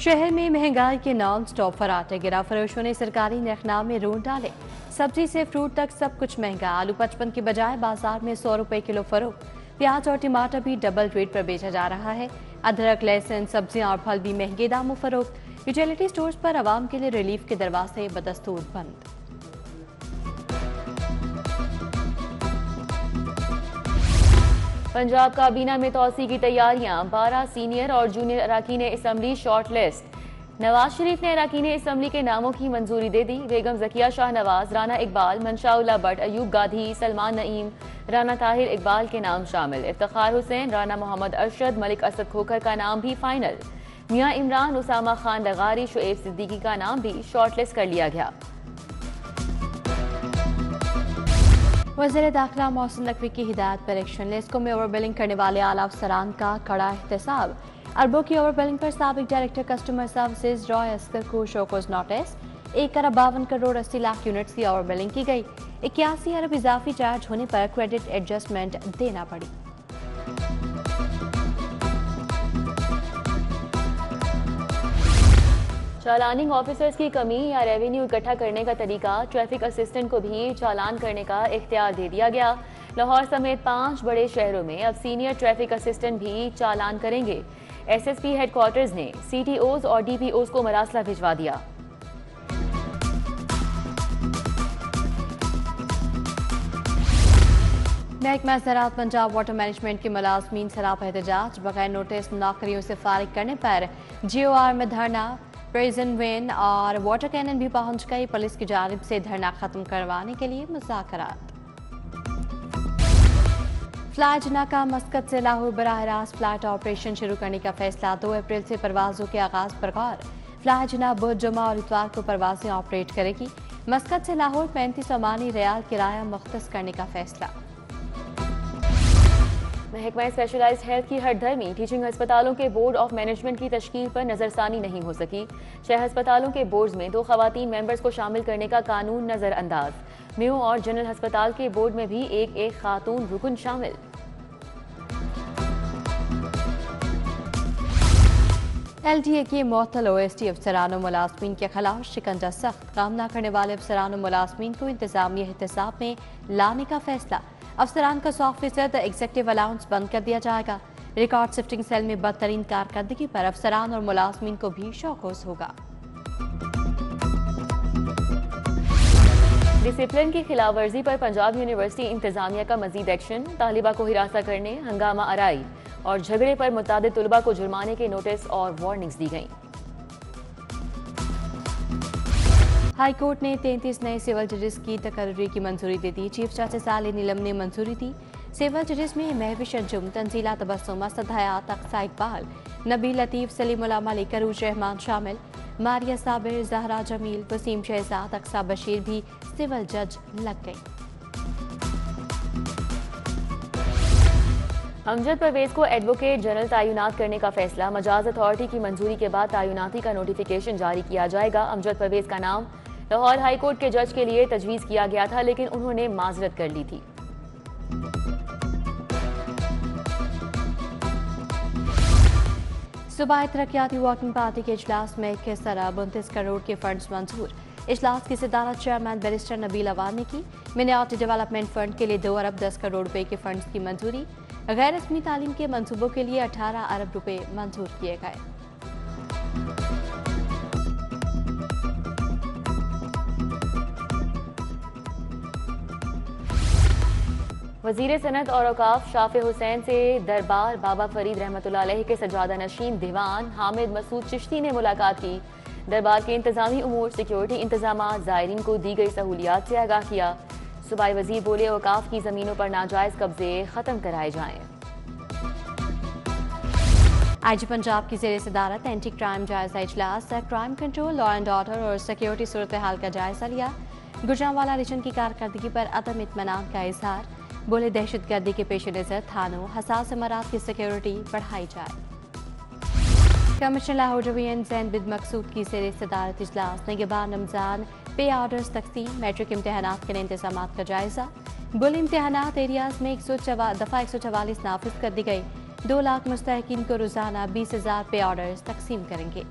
शहर में महंगाई के नॉन स्टॉप फराटे गिरा, फरोशों ने सरकारी नरखनाम में रोन डाले। सब्जी से फ्रूट तक सब कुछ महंगा। आलू 55 की बजाय बाजार में 100 रुपए किलो फरोख्त। प्याज और टमाटर भी डबल रेट पर बेचा जा रहा है। अदरक, लहसुन, सब्जियां और फल भी महंगे दामों फरोख्त। यूटिलिटी स्टोर्स पर आवाम के लिए रिलीफ के दरवाजे बदस्तूर बंद। पंजाब काबीना में तौसी की तैयारियां। 12 सीनियर और जूनियर अराकीन assembly short list. Nawaz Sharif ने अराकीन असम्बली के नामों की मंजूरी दे दी। बेगम जकिया शाहनवाज, राना इकबाल, मंशाउल्ला भट्ट, अयूब गाधी, सलमान नईम, राना ताहिर इकबाल के नाम शामिल। इफ्तिखार हुसैन, राना मोहम्मद अरशद, मलिक असद खोखर का नाम भी फाइनल। मियां इमरान, उसामा खान लगारी, शुएब सिद्दीकी का नाम भी शॉर्ट लिस्ट कर लिया गया। वज़ीर दाखिला मोहसिन नकवी की हिदायत पर एक्शन। लिस्कों में ओवर बिलिंग करने वाले आला अफसरान का कड़ा एहतसाब। अरबों की ओवर बिलिंग पर साबिक director customer services Roy Oscar को शोकॉज नोटिस। 1 अरब 52 करोड़ 80 लाख यूनिट्स की ओवर बिलिंग की गई। 81 अरब इजाफी चार्ज होने पर क्रेडिट एडजस्टमेंट देना पड़ी। चालानिंग ऑफिसर्स की कमी या रेवेन्यू इकट्ठा करने का तरीका। ट्रैफिक असिस्टेंट को भी चालान करने का इख्तियार दे दिया गया। लाहौर समेत 5 बड़े शहरों में अब सीनियर ट्रैफिक असिस्टेंट भी चालान करेंगे। एसएसपी हेडक्वार्टर्स ने सीटीओज और डीपीओज को मरासला भिजवा दिया। महकमा ज़राअत पंजाब वाटर मैनेजमेंट के मुलाजमीन सरापा एहतजाज। बगैर नोटिस नौकरियों से फारिग करने पर GOR में धरना। प्रिजन वैन और वाटर कैनन भी पहुंच गई। पुलिस की जानिब से धरना खत्म करवाने के लिए मुज़ाकरात। फ्लाई जना का मस्कत से लाहौर बराह रास्त फ्लाइट ऑपरेशन शुरू करने का फैसला। 2 अप्रैल से परवाजों के आगाज पर गौर। फ्लाई जना बुध, जुमा और इतवार को परवाजें ऑपरेट करेगी। मस्कत से लाहौर 35 ओमानी रियाल किराया मुख्तस करने का फैसला। महकमा स्पेशलाइज्ड हेल्थ की हरधर्मी। टीचिंग अस्पतालों के बोर्ड ऑफ मैनेजमेंट की तश्कील पर नजरसानी नहीं हो सकी। 6 अस्पतालों के बोर्ड में 2 खवातीन मेंबर्स को शामिल करने का कानून नजरअंदाज। मेयो और जनरल अस्पताल के बोर्ड में भी एक खातून रुकन शामिल। LDA के मुअत्तल OST अफसरान मुलाजमीन के खिलाफ शिकंजा सख्त। काम न करने वाले अफसरान मुलाजमीन को इंतजामी एहतसाब में लाने का फैसला। अफसरान का 100% एग्जेक्टिव अलाउंस बंद कर दिया जाएगा। रिकॉर्ड शिफ्टिंग सेल में बदतरीन कारकर्दगी पर अफसरान और मुलाजमीन को भी शौकोस होगा। डिसिप्लिन की खिलाफ वर्जी पर पंजाब यूनिवर्सिटी इंतजामिया का मजीद एक्शन। तालिबा को हिरासत करने, हंगामा आराई और झगड़े पर मुतादिद तुलबा को जुर्माने के नोटिस और वार्निंग्स दी गई। हाई कोर्ट ने 33 नए सिविल जजेस की तकर्री की मंजूरी दे दी। चीफ जस्टिस साले नीलम ने मंजूरी दी। सिविल जजेस में महविश अंजुम, तंजीला तबस्सुम, असद हयात, अक्सा इकबाल, नबी लतीफ, सलीमुल्लाह मलिक, अरूज रहमान शामिल। मारिया साबिर, जहरा जमील, वसीम शहजाद, अक्सा बशीर भी सिविल जज लग गई। अमजद परवेज को एडवोकेट जनरल तैनात करने का फैसला। मजाज अथॉरिटी की मंजूरी के बाद तैनाती का नोटिफिकेशन जारी किया जाएगा। अमजद परवेज का नाम लाहौर हाई कोर्ट के जज के लिए तजवीज़ किया गया था, लेकिन उन्होंने माजरत कर ली थी। सूबाई तरक्याती वर्किंग पार्टी के इजलास में 21 अरब 29 करोड़ के फंड्स मंजूर। इजलास की सदारत चेयरमैन बैरिस्टर नबील अवान ने की। मिनियारिटी डेवलपमेंट फंड के लिए 2 अरब 10 करोड़ रुपए के फंड्स की मंजूरी। गैर रस्मी तालीम के मंसूबों के लिए 18 अरब रुपए मंजूर किए गए। वजीर सनत और औकाफ शाफे हुसैन से दरबार बाबा फरीद रहमतुल्लाह अलैह के सजादा नशीन दीवान हामिद मसूद चिश्ती ने मुलाकात की। दरबार के इंतजामी उमूर, सिक्योरिटी इंतजाम, ज़ायरीन को दी गई सहूलियात से आगाह किया। सूबाई वजीर बोले, औकाफ की जमीनों पर नाजायज कब्जे खत्म कराए जाएं। IG पंजाब की ज़ेर सदारत एंटी क्राइम जायजा इजलास। Crime control, law and order और सिक्योरिटी सूरत हाल का जायजा लिया। गुजरांवाला रीजन की कारकर्दगी पर अदम इत्मीनान का इजहार। बोले, दहशत गर्दी के पेश नज़र थानों हसास इमारात की सिक्योरिटी बढ़ाई जाए। कमिश्नर लाहौर डिवीजन जैन बिद मकसूद की ज़ेर सदारत इजलास। निगहबान रमजान पे ऑर्डर्स तकसीम, मैट्रिक इम्तहानात के लिए इंतजाम का जायजा। बुल इम्तहानात एरियाज में दफ़ा 144 नाफिज कर दी गई। 2 लाख मुस्तहकीन को रोजाना 20,000 पे ऑर्डर्स तकसीम करेंगे।